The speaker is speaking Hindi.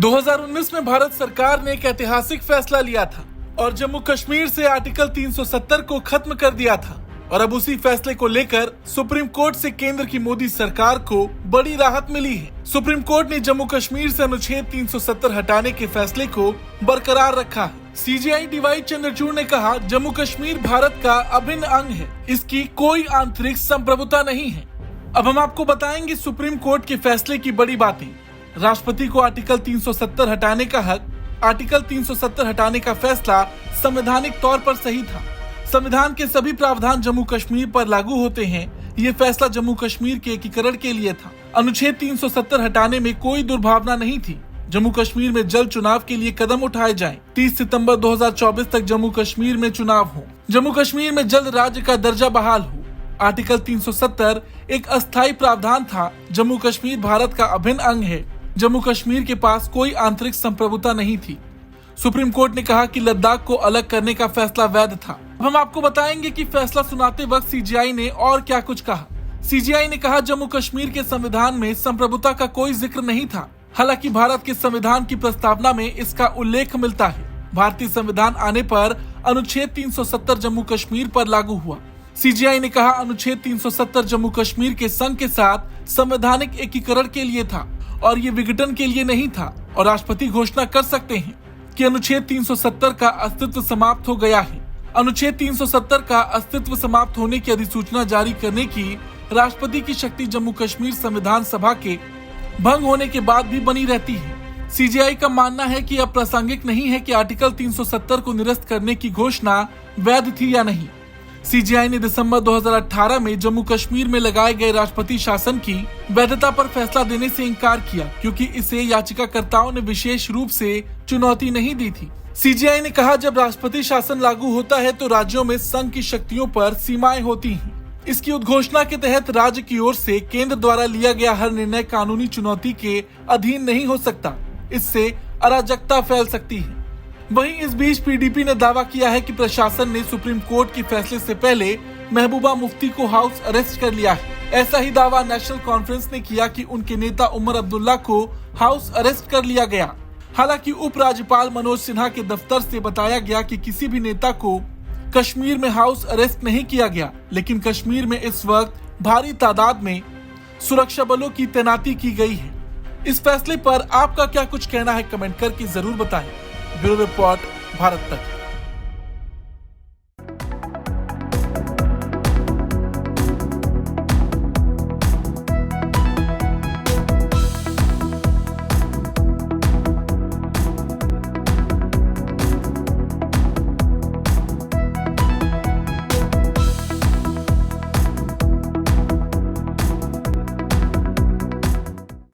2019 में भारत सरकार ने एक ऐतिहासिक फैसला लिया था और जम्मू कश्मीर से आर्टिकल 370 को खत्म कर दिया था। और अब उसी फैसले को लेकर सुप्रीम कोर्ट से केंद्र की मोदी सरकार को बड़ी राहत मिली है। सुप्रीम कोर्ट ने जम्मू कश्मीर से अनुच्छेद 370 हटाने के फैसले को बरकरार रखा है। सीजेआई डीवाई चंद्रचूड़ ने कहा, जम्मू कश्मीर भारत का अभिन्न अंग है, इसकी कोई आंतरिक संप्रभुता नहीं है। अब हम आपको बताएंगे सुप्रीम कोर्ट के फैसले की बड़ी बातें। राष्ट्रपति को आर्टिकल 370 हटाने का हक। आर्टिकल 370 हटाने का फैसला संवैधानिक तौर पर सही था। संविधान के सभी प्रावधान जम्मू कश्मीर पर लागू होते हैं। ये फैसला जम्मू कश्मीर के एकीकरण के लिए था। अनुच्छेद 370 हटाने में कोई दुर्भावना नहीं थी। जम्मू कश्मीर में जल्द चुनाव के लिए कदम उठाए जाएं। 30 सितंबर 2024 तक जम्मू कश्मीर में चुनाव हो। जम्मू कश्मीर में जल्द राज्य का दर्जा बहाल हो। आर्टिकल 370 एक अस्थायी प्रावधान था। जम्मू कश्मीर भारत का अभिन्न अंग है। जम्मू कश्मीर के पास कोई आंतरिक संप्रभुता नहीं थी। सुप्रीम कोर्ट ने कहा कि लद्दाख को अलग करने का फैसला वैध था। अब हम आपको बताएंगे कि फैसला सुनाते वक्त सीजेआई ने और क्या कुछ कहा। सीजेआई ने कहा, जम्मू कश्मीर के संविधान में संप्रभुता का कोई जिक्र नहीं था। हालांकि भारत के संविधान की प्रस्तावना में इसका उल्लेख मिलता है। भारतीय संविधान आने पर अनुच्छेद 370 जम्मू कश्मीर पर लागू हुआ। सीजेआई ने कहा, अनुच्छेद 370 जम्मू कश्मीर के संघ के साथ संवैधानिक एकीकरण के लिए था और ये विघटन के लिए नहीं था। और राष्ट्रपति घोषणा कर सकते हैं कि अनुच्छेद 370 का अस्तित्व समाप्त हो गया है। अनुच्छेद 370 का अस्तित्व समाप्त होने की अधिसूचना जारी करने की राष्ट्रपति की शक्ति जम्मू कश्मीर संविधान सभा के भंग होने के बाद भी बनी रहती है। सीजेआई का मानना है कि अब प्रासंगिक नहीं है कि आर्टिकल 370 को निरस्त करने की घोषणा वैध थी या नहीं। सीजेआई ने दिसंबर 2018 में जम्मू कश्मीर में लगाए गए राष्ट्रपति शासन की वैधता पर फैसला देने से इनकार किया, क्योंकि इसे याचिकाकर्ताओं ने विशेष रूप से चुनौती नहीं दी थी। सीजेआई ने कहा, जब राष्ट्रपति शासन लागू होता है तो राज्यों में संघ की शक्तियों पर सीमाएं होती हैं। इसकी उद्घोषणा के तहत राज्य की ओर से केंद्र द्वारा लिया गया हर निर्णय कानूनी चुनौती के अधीन नहीं हो सकता। इससे अराजकता फैल सकती है। वहीं इस बीच पीडीपी ने दावा किया है कि प्रशासन ने सुप्रीम कोर्ट के फैसले से पहले महबूबा मुफ्ती को हाउस अरेस्ट कर लिया है। ऐसा ही दावा नेशनल कॉन्फ्रेंस ने किया कि उनके नेता उमर अब्दुल्ला को हाउस अरेस्ट कर लिया गया। हालांकि उपराज्यपाल मनोज सिन्हा के दफ्तर से बताया गया कि किसी भी नेता को कश्मीर में हाउस अरेस्ट नहीं किया गया, लेकिन कश्मीर में इस वक्त भारी तादाद में सुरक्षा बलों की तैनाती की गई है। इस फैसले पर आपका क्या कुछ कहना है, कमेंट करके जरूर बताएं। ब्यूरो रिपोर्ट, भारत तक।